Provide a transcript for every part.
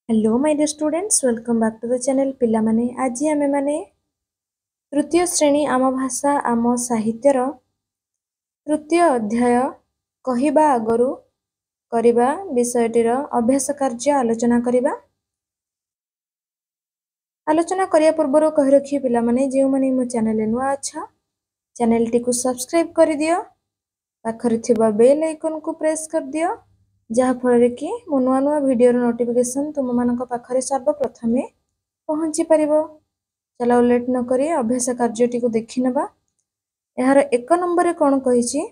Hello my dear students, welcome back to the channel. पिला माने आज आमे माने तृतीय श्रेणी आम भाषा आम साहित्यर तृतीय अध्याय कहिबा आगरु करिबा विषयटीर अभ्यास कार्य आलोचना करिया पूर्व कहि रखी पिला माने जे माने मो चैनल नुआ अच्छा चैनल टी को सब्सक्राइब कर दियो, पाखरे थिबा बेल आइकन को प्रेस कर दियो जहाँ फल कि मो नुआ नुआ वीडियो नोटिफिकेशन तुम मान पाखरे सर्वप्रथमे पहुँची पार। चलो लेट न करी अभ्यास कार्यटी को देखि नबा। यार एक नंबर कौन कही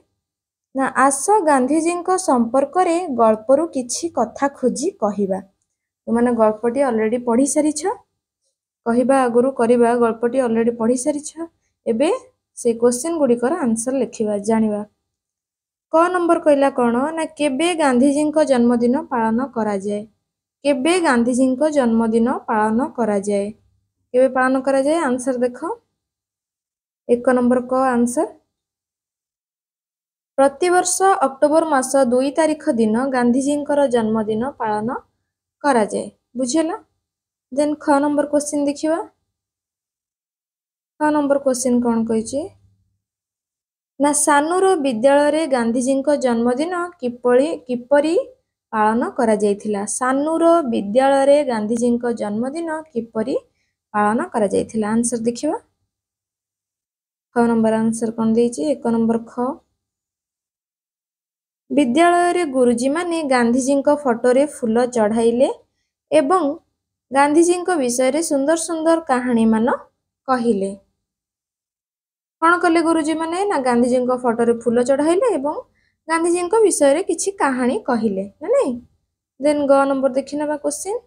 ना आस गांधीजी संपर्क में गल्परू किछि कथा खोजी कहिबा। तुमने गल्पटी ऑलरेडी पढ़ी सारी कहवा आगुरी करवा गल्पटी ऑलरेडी पढ़ी सारी एबे से क्वेश्चन गुड़िकर आंसर लिखा जानिबा। क नंबर कहला कौन ना केबे गांधीजी जन्मदिन पालन करा जाए। केबे गांधीजी जन्मदिन पालन करा जाए, केबे पालन करा जाए आंसर देख। एक नंबर क आंसर प्रतिवर्ष अक्टोबर मास 2 तारिख दिन गांधीजी जन्मदिन पालन करा जाए। बुझेला। देन ख नंबर क्वेश्चन देखिबा। ख नंबर क्वेश्चन कौन कहिछि ना सानूर विद्यालय गांधीजी जन्मदिन किपरि पालन करा जायथिला। सानूर विद्यालय गांधीजी जन्मदिन किपरि पालन करा जायथिला। आंसर देखिबा। ख नंबर आंसर कौन देछि एक नंबर ख विद्यालय रे गुरुजी माने गांधीजी फोटो रे फूल चढ़ाइले एवं गांधीजी विषय रे सुंदर सुंदर कहानी मान कहिले। कौन कले गुरुजी माने ना गांधीजी फोटो रे फूल चढ़ाइले एवं गांधीजी विषय रे किछि कहानी कहिले ना नहीं। देन ग नंबर देखि नबा क्वेश्चन।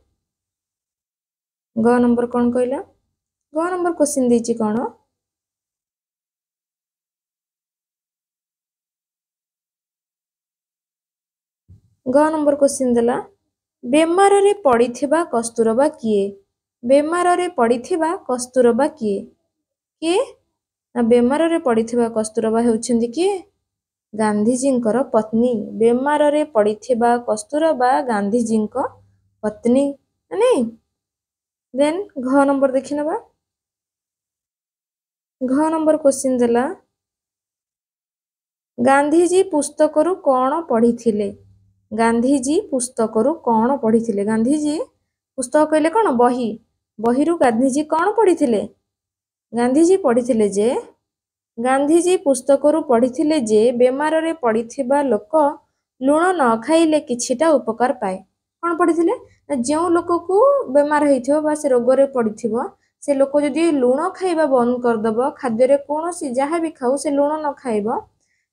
ग नंबर कौन कहला ग नंबर क्वेश्चन देछि कौन ग नंबर क्वेश्चन देला बेमार रे पड़िथिबा कस्तूरबा किए। बेमार रे पड़िथिबा कस्तूरबा किए किए ना बेमार रे पड़िथिबा कस्तूरबा हेउछन्ती किए गांधीजी पत्नी। बेमार रे पड़िथिबा कस्तूरबा गांधीजी पत्नी नहीं। देन घ नंबर देखि नबा। घ नंबर क्वेश्चन देला गांधीजी पुस्तक रु कौन पढ़िथिले। गांधीजी पुस्तक रु कौन पढ़िथिले। गांधीजी पुस्तक कहले कौन बही। बही रु गांधीजी कौन पढ़िथिले। गांधीजी पढ़िथिले जे गांधीजी पुस्तक रु पढ़िथिले जे बेमार रे पड़िथिबा लोक लुण न खाइले किछिटा उपकार पाए। कौन पढ़िथिले जो लोक को बेमार हेइथिबो बा से रोग रे पड़िथिबो से लोक जदि लुण खाइबा बंद करदबो खाद्य रे कोनोसी जहाँ भी खाऊ से लुण न खाइबो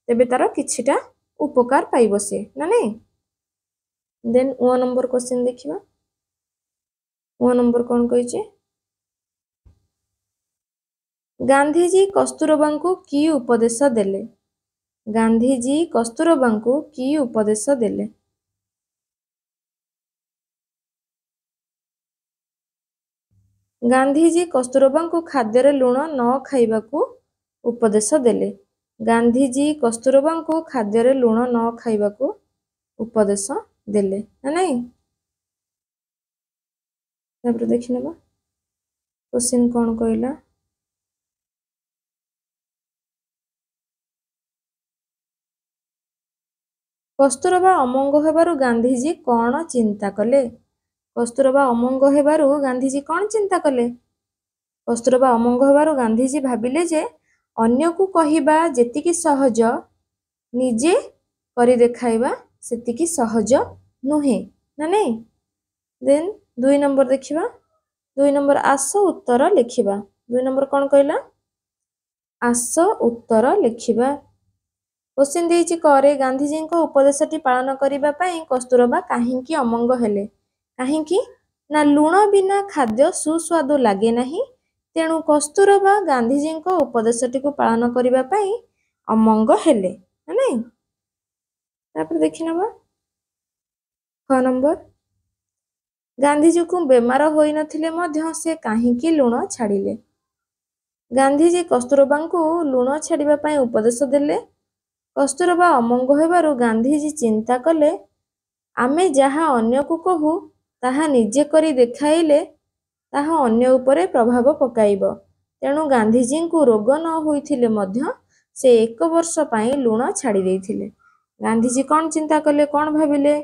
तेबे तार किछिटा उपकार पाइबो से ना नहीं। देन ओ नंबर क्वेश्चन देखिबा। ओ नंबर कौन कहिचे गांधीजी कस्तूरबा को की उपदेश देले। गांधीजी कस्तूरबा को की उपदेश देले। गांधीजी कस्तूरबा को खाद्य रे लुण न खाइबा को उपदेश देले। गांधीजी कस्तूरबा को खाद्य रे लुण न खाइबा को उपदेश देले ना नहीं। तापर देखि नबा क्वेश्चन कौन कहला कस्तूरबा अमंग हेबारु गांधीजी कौन चिंता कले। कस्तूरबा अमंग हेबारु गांधीजी कौन चिंता कले। कस्तूरबा अमंग हेबारु गांधीजी भाबिले जे अन्य को कहिबा जेतिकी सहज निजे करि देखाइबा सेतिकी सहज नुहे ना नहीं। देन 2 नंबर देखिबा। 2 नंबर आस उत्तर लिखिबा। 2 नंबर कौन कहला आस उत्तर लिखिबा। क्वेश्चन देछि करे गांधीजी उपदेशटी पालन करिबा पई कस्तूरबा काहींकी अमंग हेले। काहींकी ना लुण बिना खाद्य सुस्वादु लागे नहीं तेणु कस्तूरबा गांधीजी उपदेशटी को पालन करिबा पई अमंग हेले ना नहीं। तापर देखि नबा ख नंबर गांधीजी को बेमार होई नथिले मध्य से काहींकी लुण छाड़िले। गांधीजी कस्तूरबा को लुण छाड़िबा पई उपदेश देले। कस्तूरबा अमंग हेबारु गांधीजी चिंता कले आमे जहाँ अन्य को कहू ତାହା ନିଜେ କରି ଦେଖାଇଲେ ତାହା ଅନ୍ୟ ଉପରେ ପ୍ରଭାବ ପକାଇବ। ତେଣୁ ଗାନ୍ଧିଜୀଙ୍କୁ ରୋଗ ନ ହୋଇଥିଲେ ମଧ୍ୟ ସେ 1 ବର୍ଷ ପାଇଁ ଲୁଣ ଛାଡ଼ି ଦେଇଥିଲେ। ଗାନ୍ଧିଜୀ କ'ଣ ଚିନ୍ତା କଲେ, କ'ଣ ଭାବିଲେ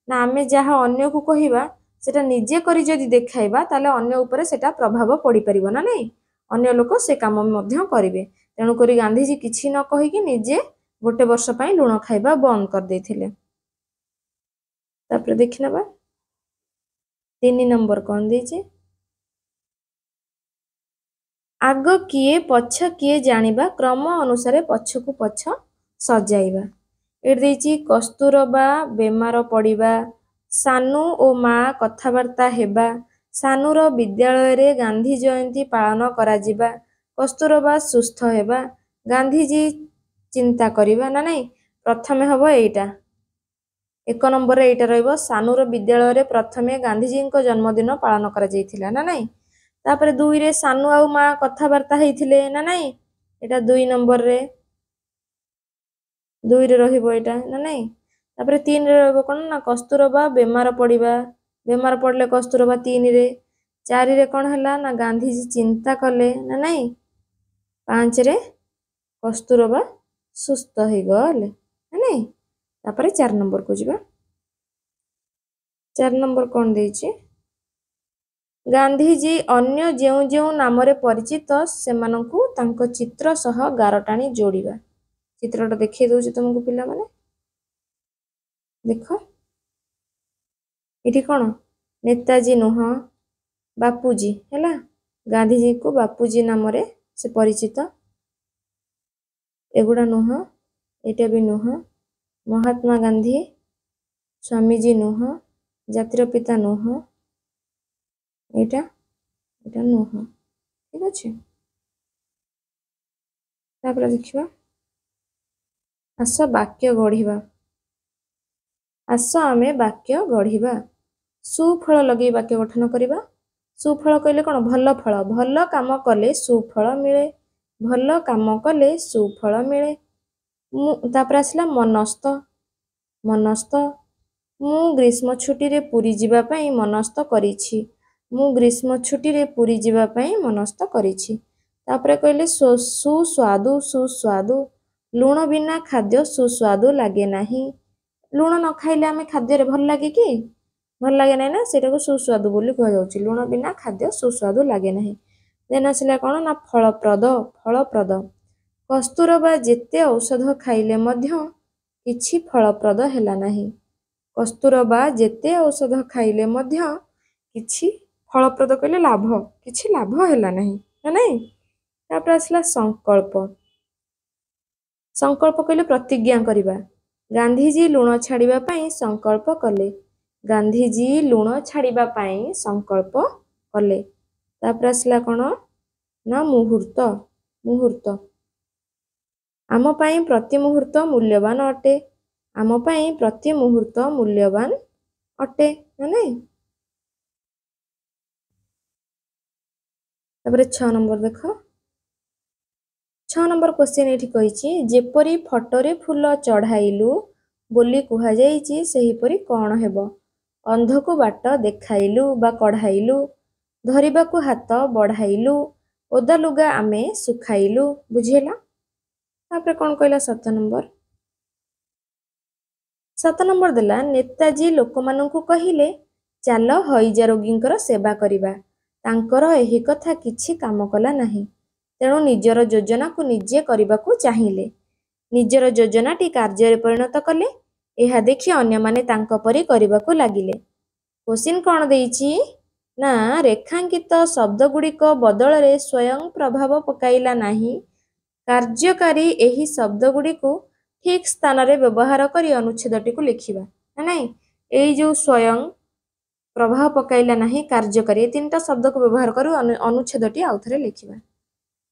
ନା ଆମେ ଯାହା ଅନ୍ୟକୁ କହିବା ସେଟା ନିଜେ କରି ଯଦି ଦେଖାଇବା ତାହେଲେ ଅନ୍ୟ ଉପରେ ସେଟା ପ୍ରଭାବ ପଡ଼ିପାରିବ ନା ନାହିଁ, ଅନ୍ୟ ଲୋକ ସେ କାମ ମଧ୍ୟ କରିବେ। ତେଣୁକରି ଗାନ୍ଧିଜୀ କିଛି ନ କହିକି ନିଜେ 1 ବର୍ଷ ପାଇଁ ଲୁଣ ଖାଇବା ବନ୍ଦ କରିଦେଇଥିଲେ। ତାପରେ ଦେଖିନେବା 3 ନମ୍ବର କ'ଣ ଦେଇଛି, ଆଗ କିଏ ପଛ କିଏ ଜାଣିବା, କ୍ରମ ଅନୁସାରେ ପଛକୁ ପଛ ସଜାଇବା। ଏଠି ଦେଇଛି କସ୍ତୁରବା ବେମାର ପଡ଼ିବା, ସାନୁ ଓ ମା କଥାବାର୍ତ୍ତା ହେବା, ସାନୁର ବିଦ୍ୟାଳୟରେ ଗାନ୍ଧୀ ଜୟନ୍ତୀ ପାଳନ କରାଯିବା, କସ୍ତୁରବା ସୁସ୍ଥ ହେବା, ଗାନ୍ଧିଜୀ ଚିନ୍ତା କରିବା ନା ନାହିଁ। ପ୍ରଥମେ ହେବ ଏଇଟା, 1 ନମ୍ବରରେ ଏଇଟା ରହିବ, ସାନୁର ବିଦ୍ୟାଳୟରେ ପ୍ରଥମେ ଗାନ୍ଧିଜୀଙ୍କ ଜନ୍ମଦିନ ପାଳନ କରାଯାଇଥିଲା ନା ନାହିଁ। ତାପରେ 2ରେ ସାନୁ ଆଉ ମା କଥାବାର୍ତ୍ତା ହେଇଥିଲେ ନା ନାହିଁ, ଏଇଟା 2 ନମ୍ବରରେ, 2ରେ ରହିବ ଏଇଟା ନା ନାହିଁ। ତାପରେ 3ରେ ରହିବ କ'ଣ ନା କସ୍ତୁରବା ବେମାର ପଡ଼ିବା, ବେମାର ପଡ଼ିଲେ କସ୍ତୁରବା 3ରେ। 4ରେ କ'ଣ ହେଲା ନା ଗାନ୍ଧିଜୀ ଚିନ୍ତା କଲେ ନା ନାହିଁ। 5ରେ କସ୍ତୁରବା ସୁସ୍ଥ ହେଇଗଲେ ନା ନାହିଁ। ତାପରେ 4 ନମ୍ବରକୁ ଯିବା। 4 ନମ୍ବର କ'ଣ ଦେଇଛି, ଗାନ୍ଧିଜୀ ଅନ୍ୟ ଯେଉଁ ଯେଉଁ ନାମରେ ପରିଚିତ ସେମାନଙ୍କୁ ତାଙ୍କ ଚିତ୍ର ସହ ଗାର ଟାଣି ଯୋଡ଼ିବା। ଚିତ୍ରଟା ଦେଖେଇ ଦେଉଛି ତୁମକୁ ପିଲାମାନେ, ଦେଖ ଏଠି କ'ଣ ନେତାଜୀ ନୁହଁ ବାପୁଜୀ ହେଲା, ଗାନ୍ଧିଜୀଙ୍କୁ ବାପୁଜୀ ନାମରେ ସେ ପରିଚିତ, ଏଗୁଡ଼ା ନୁହଁ, ଏଇଟା ବି ନୁହଁ, ମହାତ୍ମା ଗାନ୍ଧୀ ସ୍ୱାମୀଜୀ ନୁହଁ, ଜାତିର ପିତା ନୁହଁ, ଏଇଟା ନୁହଁ, ଠିକ ଅଛି। ତାପରେ ଦେଖିବା, ଆସ ବାକ୍ୟ ଗଢ଼ିବା। ଆସ ଆମେ ବାକ୍ୟ ଗଢ଼ିବା। ସୁଫଳ ଲଗେଇ ବାକ୍ୟ ଗଠନ କରିବା। ସୁଫଳ କହିଲେ କ'ଣ, ଭଲ ଫଳ, ଭଲ କାମ କଲେ ସୁଫଳ ମିଳେ, ଭଲ କାମ କଲେ ସୁଫଳ ମିଳେ। ତାପରେ ଆସିଲା ମନସ୍ଥ, ମନସ୍ଥ, ମୁଁ ଗ୍ରୀଷ୍ମ ଛୁଟିରେ ପୁରୀ ଯିବା ପାଇଁ ମନସ୍ଥ କରିଛି, ମୁଁ ଗ୍ରୀଷ୍ମ ଛୁଟିରେ ପୁରୀ ଯିବା ପାଇଁ ମନସ୍ଥ କରିଛି। ତାପରେ କହିଲେ ସୁସ୍ୱାଦୁ, ସୁସ୍ୱାଦୁ, ଲୁଣ ବିନା ଖାଦ୍ୟ ସୁସ୍ୱାଦୁ ଲାଗେ ନାହିଁ। ଲୁଣ ନ ଖାଇଲେ ଆମେ ଖାଦ୍ୟରେ ଭଲ ଲାଗେ କି, ଭଲ ଲାଗେ ନାହିଁ ନା, ସେଇଟାକୁ ସୁସ୍ୱାଦୁ ବୋଲି କୁହାଯାଉଛି। ଲୁଣ ବିନା ଖାଦ୍ୟ ସୁସ୍ୱାଦୁ ଲାଗେ ନାହିଁ। ଦେନ୍ ଆସିଲା କ'ଣ ନା ଫଳପ୍ରଦ, ଫଳପ୍ରଦ, କସ୍ତୁରବା ଯେତେ ଔଷଧ ଖାଇଲେ ମଧ୍ୟ କିଛି ଫଳପ୍ରଦ ହେଲା ନାହିଁ। କସ୍ତୁରବା ଯେତେ ଔଷଧ ଖାଇଲେ ମଧ୍ୟ କିଛି ଫଳପ୍ରଦ କହିଲେ ଲାଭ, କିଛି ଲାଭ ହେଲା ନାହିଁ ନା ନାହିଁ। ତାପରେ ଆସିଲା ସଂକଳ୍ପ। ସଂକଳ୍ପ କହିଲେ ପ୍ରତିଜ୍ଞା କରିବା। ଗାନ୍ଧିଜୀ ଲୁଣ ଛାଡ଼ିବା ପାଇଁ ସଂକଳ୍ପ କଲେ, ଗାନ୍ଧିଜୀ ଲୁଣ ଛାଡ଼ିବା ପାଇଁ ସଂକଳ୍ପ କଲେ। ତାପରେ ଆସିଲା କ'ଣ ନା ମୁହୂର୍ତ୍ତ, ମୁହୂର୍ତ୍ତ, ଆମ ପାଇଁ ପ୍ରତି ମୁହୂର୍ତ୍ତ ମୂଲ୍ୟବାନ ଅଟେ, ଆମ ପାଇଁ ପ୍ରତି ମୁହୂର୍ତ୍ତ ମୂଲ୍ୟବାନ ଅଟେ ନା ନାହିଁ। ତାପରେ 6 ନମ୍ବର ଦେଖ, 6 ନମ୍ବର କ୍ୱେଶ୍ଚିନ୍ ଏଠି କହିଛି, ଯେପରି ଫଟୋରେ ଫୁଲ ଚଢ଼ାଇଲୁ ବୋଲି କୁହାଯାଇଛି ସେହିପରି କ'ଣ ହେବ, ଅନ୍ଧକୁ ବାଟ ଦେଖାଇଲୁ ବା କଢ଼ାଇଲୁ, ଧରିବାକୁ ହାତ ବଢ଼ାଇଲୁ, ଓଦା ଲୁଗା ଆମେ ଶୁଖାଇଲୁ, ବୁଝିହେଲା। ତାପରେ କ'ଣ କହିଲା 7 ନମ୍ବର, 7 ନମ୍ବର ଦେଲା, ନେତାଜୀ ଲୋକମାନଙ୍କୁ କହିଲେ ଚାଲ ହଇଜା ରୋଗୀଙ୍କର ସେବା କରିବା, ତାଙ୍କର ଏହି କଥା କିଛି କାମ କଲା ନାହିଁ, ତେଣୁ ନିଜର ଯୋଜନାକୁ ନିଜେ କରିବାକୁ ଚାହିଁଲେ, ନିଜର ଯୋଜନାଟି କାର୍ଯ୍ୟରେ ପରିଣତ କଲେ, ଏହା ଦେଖି ଅନ୍ୟମାନେ ତାଙ୍କ ପରି କରିବାକୁ ଲାଗିଲେ। କ୍ୱେଶ୍ଚିନ୍ କ'ଣ ଦେଇଛି ନା ରେଖାଙ୍କିତ ଶବ୍ଦଗୁଡ଼ିକ ବଦଳରେ ସ୍ୱୟଂ ପ୍ରଭାବ ପକାଇଲା ନାହିଁ, କାର୍ଯ୍ୟକାରୀ ଏହି ଶବ୍ଦଗୁଡ଼ିକୁ ଠିକ୍ ସ୍ଥାନରେ ବ୍ୟବହାର କରି ଅନୁଚ୍ଛେଦଟିକୁ ଲେଖିବା ନା ନାହିଁ। ଏଇ ଯେଉଁ ସ୍ୱୟଂ, ପ୍ରଭାବ ପକାଇଲା ନାହିଁ, କାର୍ଯ୍ୟକାରୀ, ଏ 3ଟା ଶବ୍ଦକୁ ବ୍ୟବହାର କରି ଅନୁଚ୍ଛେଦଟି ଆଉ ଥରେ ଲେଖିବା।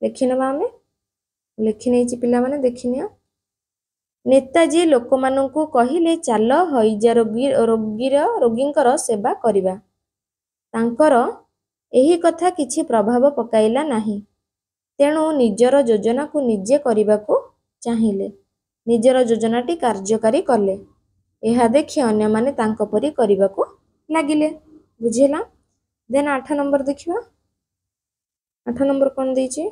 ଲେଖିନେବା ଆମେ, ଲେଖି ନେଇଛି ପିଲାମାନେ, ଦେଖିନିଅ। ନେତାଜୀ ଲୋକମାନଙ୍କୁ କହିଲେ ଚାଲ ହଇଜା ରୋଗୀଙ୍କର ସେବା କରିବା, ତାଙ୍କର ଏହି କଥା କିଛି ପ୍ରଭାବ ପକାଇଲା ନାହିଁ, ତେଣୁ ନିଜର ଯୋଜନାକୁ ନିଜେ କରିବାକୁ ଚାହିଁଲେ, ନିଜର ଯୋଜନାଟି କାର୍ଯ୍ୟକାରୀ କଲେ, ଏହା ଦେଖି ଅନ୍ୟମାନେ ତାଙ୍କ ପରି କରିବାକୁ ଲାଗିଲେ। बुझेला। देन 8 नंबर देखिबा। 8 नंबर कोन देछि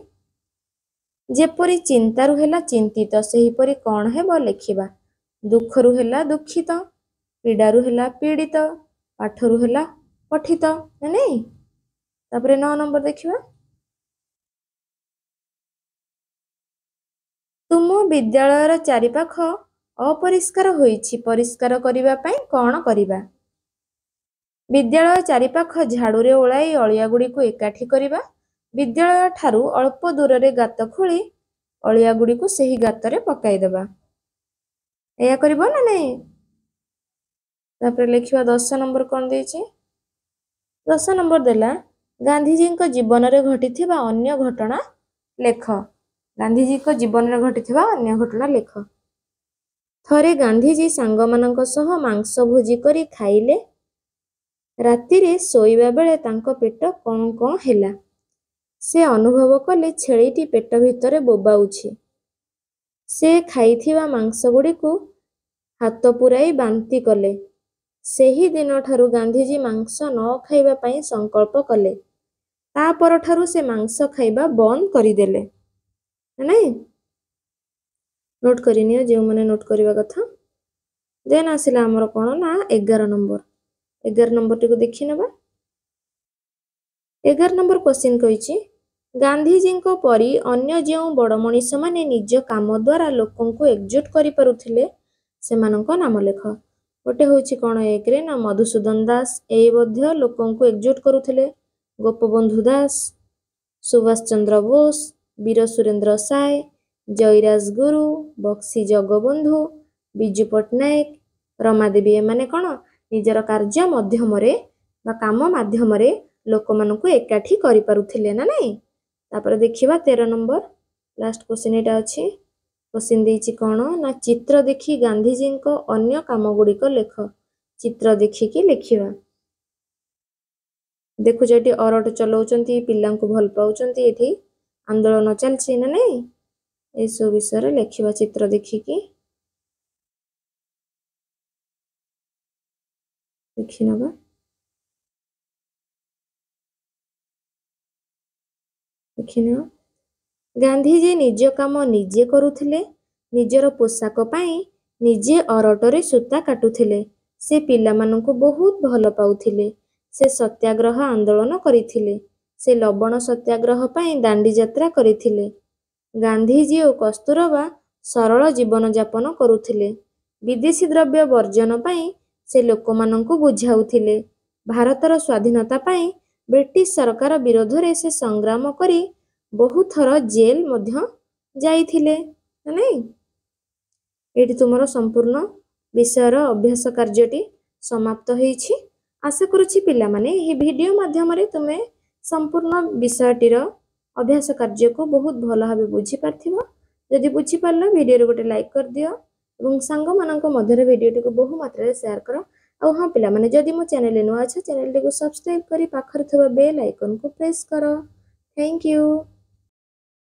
जेपरि चिंतारु हेला चिंतित सेहीपरि कोन हेबो लेखिबा। दुखरु हेला दुखित, पीडारु हेला पीड़ित, पाठरु हेला पठित नहीं। तापरे 9 नंबर देखिबा। तुम विद्यालयर चारिपाख अपरिष्कार होइछि परिष्कार करिबा पई कोन करिबा। विद्यालय चारिपाख झाड़ूरे ओलाई अलिया गुड़ी को एकाठी करिबा। विद्यालय ठारू अल्प दूर रे गात खोली अलिया गुड़ी को सही गातरे पकाई देबा। एया करिबो ना नहीं। तापरे लिखिबा 10 नंबर कोन देछि 10 नंबर देला गांधीजी को जीवन रे घटिथिबा अन्य घटना लेख। गांधीजी को जीवन रे घटिथिबा अन्य घटना लेख। थरे गांधीजी सांगमानंक सह मांस भोजी करी खाइले। राति रे सोइबा बेले तांको पेट कौं कौं हेला। से अनुभव कले छेळीटी पेट भितरे बोबाउछि। से खाइथिबा मांस गुड़ी को हाथ पुराई बांती कले। सेही दिन ठारू गांधीजी मांस न खाइबा पई संकल्प कले। ता पर ठारू से मांस खाइबा बंद करिदेले नहीं। नोट करिनियो जे माने नोट करिबा कथा। देन आसिला हमर कोन ना 11 नंबर। 11 नंबर टिको देखि नेबा। 11 नंबर क्वेश्चन कहिछि गांधीजी को परी अन्य जेउ बड़ मनीष माने निज काम द्वारा लोकन को एकजुट करि परुथिले सेमानंको नाम लेख। गोटे होछि कोन एक रे ना मधुसूदन दास ए मध्य लोकन को एकजुट करुथिले। गोपबंधु दास, सुभाष चंद्र बोस, वीर सुरेंद्र साय, जयराज गुरु, बक्सी जगबंधु, बिजू पट्टनायक, रमादेवी एमाने कोन निजर कार्य माध्यमरे बा काम माध्यमरे लोकमानंको एकाठी करि परुथिले ना नहीं। तापर देखिबा 13 नंबर लास्ट क्वेश्चन एटा अछि। क्वेश्चन देछि कोन ना चित्र देखि गांधीजी को अन्य काम गुडी को लेख। चित्र देखि कि लेखिबा। देखु जेटी अरट चलाउचंती पिल्लांको भल पाउचंती एठी आंदोलन चलछि ना नहीं। ए सब विषय रे लेखिबा चित्र देखि कि देखि नबा। देखिनो गांधीजी निज काम निजे करुथिले। निजर पोशाक पाई निजे अरटरे सूता काटुथिले। से पिलामानंको बहुत भल पाउथिले। से सत्याग्रह आंदोलन करिथिले। से लवण सत्याग्रह पाई दांडी यात्रा करिथिले। गांधीजी और कस्तूरबा सरल जीवन यापन करुथिले। विदेशी द्रव्य वर्जन पाई से लोकमानंको बुझाउथिले। भारतर स्वाधीनता पाई ब्रिटिश सरकार विरोध रे से संग्राम करी बहुत थर जेल मध्य जाइथिले नहीं। एटी तुमरो संपूर्ण विषयर अभ्यास कार्यटी समाप्त होईछि। आशा करूछि पिला माने एही वीडियो माध्यम रे तुमे संपूर्ण विषयटीर अभ्यास कार्य को बहुत भल भाबे बुझी पारथिबो। जदि बुझी पारला वीडियो रे गोटे लाइक कर दियो एवं सांग मानक मध्य वीडियो को बहु मात्रा रे शेयर करो। और हाँ पिला माने जदि मो चैनल नुआ अच्छा चैनल को सब्सक्राइब करी पाखर थवा बेल आइकन को प्रेस करो। Thank you.